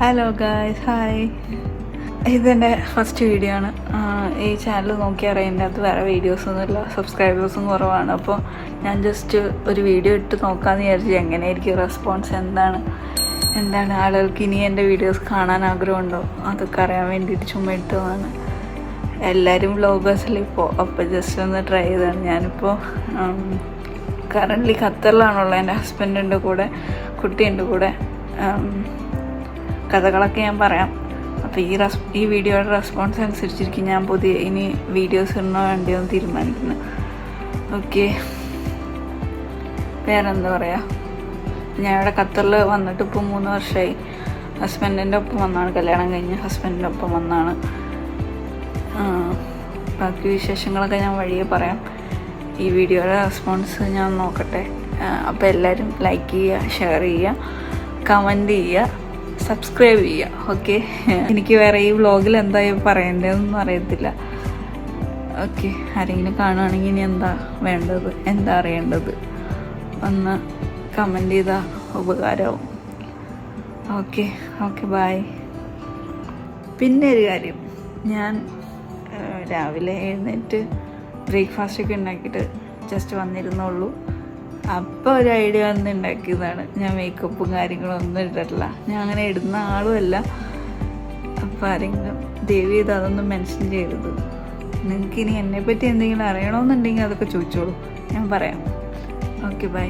Hello guys, hi. ഇതെൻ്റെ first video ആണ്. ഈ ചാനൽ നോക്കി അറിയാം, എൻ്റെ അകത്ത് വേറെ വീഡിയോസൊന്നുമില്ല, സബ്സ്ക്രൈബേഴ്സും കുറവാണ്. അപ്പോൾ ഞാൻ ജസ്റ്റ് ഒരു വീഡിയോ ഇട്ട് നോക്കാമെന്ന് വിചാരിച്ചു. എങ്ങനെയായിരിക്കും റെസ്പോൺസ്, എന്താണ് ആളുകൾക്ക് ഇനി എൻ്റെ വീഡിയോസ് കാണാൻ ആഗ്രഹമുണ്ടോ അതൊക്കെ അറിയാൻ വേണ്ടിയിട്ട് ചുമ്മാ ഇട്ടതാണ്. എല്ലാവരും വ്ലോഗേഴ്സല്ലേ ഇപ്പോൾ, അപ്പോൾ ജസ്റ്റ് ഒന്ന് ട്രൈ ചെയ്തതാണ്. ഞാനിപ്പോൾ കറൻ്റ്ലി ഖത്തറിലാണുള്ളത്. എൻ്റെ ഹസ്ബൻഡിൻ്റെ കൂടെ, കുട്ടീൻ്റെ കൂടെ. കഥകളൊക്കെ ഞാൻ പറയാം. അപ്പോൾ ഈ വീഡിയോയുടെ റെസ്പോൺസ് അനുസരിച്ചിരിക്കും ഞാൻ ഇനി വീഡിയോസ് ഇടണോ വേണ്ടിയോ എന്ന് തീരുമാനിക്കുന്നത്. ഓക്കെ, വേറെന്താ പറയുക, ഞാൻ ഇവിടെ ഖത്തറിൽ വന്നിട്ട് ഇപ്പോൾ 3 വർഷമായി. ഹസ്ബൻഡിൻ്റെ ഒപ്പം വന്നാണ്, കല്യാണം കഴിഞ്ഞ് ഹസ്ബൻഡിൻ്റെ ഒപ്പം വന്നാണ്. ബാക്കി വിശേഷങ്ങളൊക്കെ ഞാൻ വഴിയെ പറയാം. ഈ വീഡിയോയുടെ റെസ്പോൺസ് ഞാൻ നോക്കട്ടെ. അപ്പോൾ എല്ലാവരും ലൈക്ക് ചെയ്യുക, ഷെയർ ചെയ്യുക, കമൻറ്റ് ചെയ്യുക, സബ്സ്ക്രൈബ് ചെയ്യുക. ഓക്കെ, എനിക്ക് വേറെ ഈ വ്ളോഗിൽ എന്താ പറയേണ്ടതെന്നൊന്നും അറിയത്തില്ല. ഓക്കെ, ആരെങ്കിലും കാണുകയാണെങ്കിൽ ഇനി എന്താ വേണ്ടത്, എന്താ അറിയേണ്ടത് ഒന്ന് കമൻറ്റ് ചെയ്താൽ ഉപകാരമാവും. Okay okay, by. പിന്നെ ഒരു കാര്യം, ഞാൻ രാവിലെ എഴുന്നേറ്റ് ബ്രേക്ക്ഫാസ്റ്റൊക്കെ ഉണ്ടാക്കിയിട്ട് ജസ്റ്റ് വന്നിരുന്നുള്ളൂ. അപ്പോൾ ഒരു ഐഡിയ വന്ന് ഉണ്ടാക്കിയതാണ്. ഞാൻ മേക്കപ്പും കാര്യങ്ങളും ഒന്നും ഇട്ടിട്ടില്ല, ഞാൻ അങ്ങനെ ഇടുന്ന ആളുമല്ല. അപ്പോൾ ആരെങ്കിലും ദയവ് ചെയ്ത് അതൊന്നും മെൻഷൻ ചെയ്തത്. നിങ്ങൾക്ക് ഇനി എന്നെപ്പറ്റി എന്തെങ്കിലും അറിയണമെന്നുണ്ടെങ്കിൽ അതൊക്കെ ചോദിച്ചോളൂ, ഞാൻ പറയാം. Okay, by.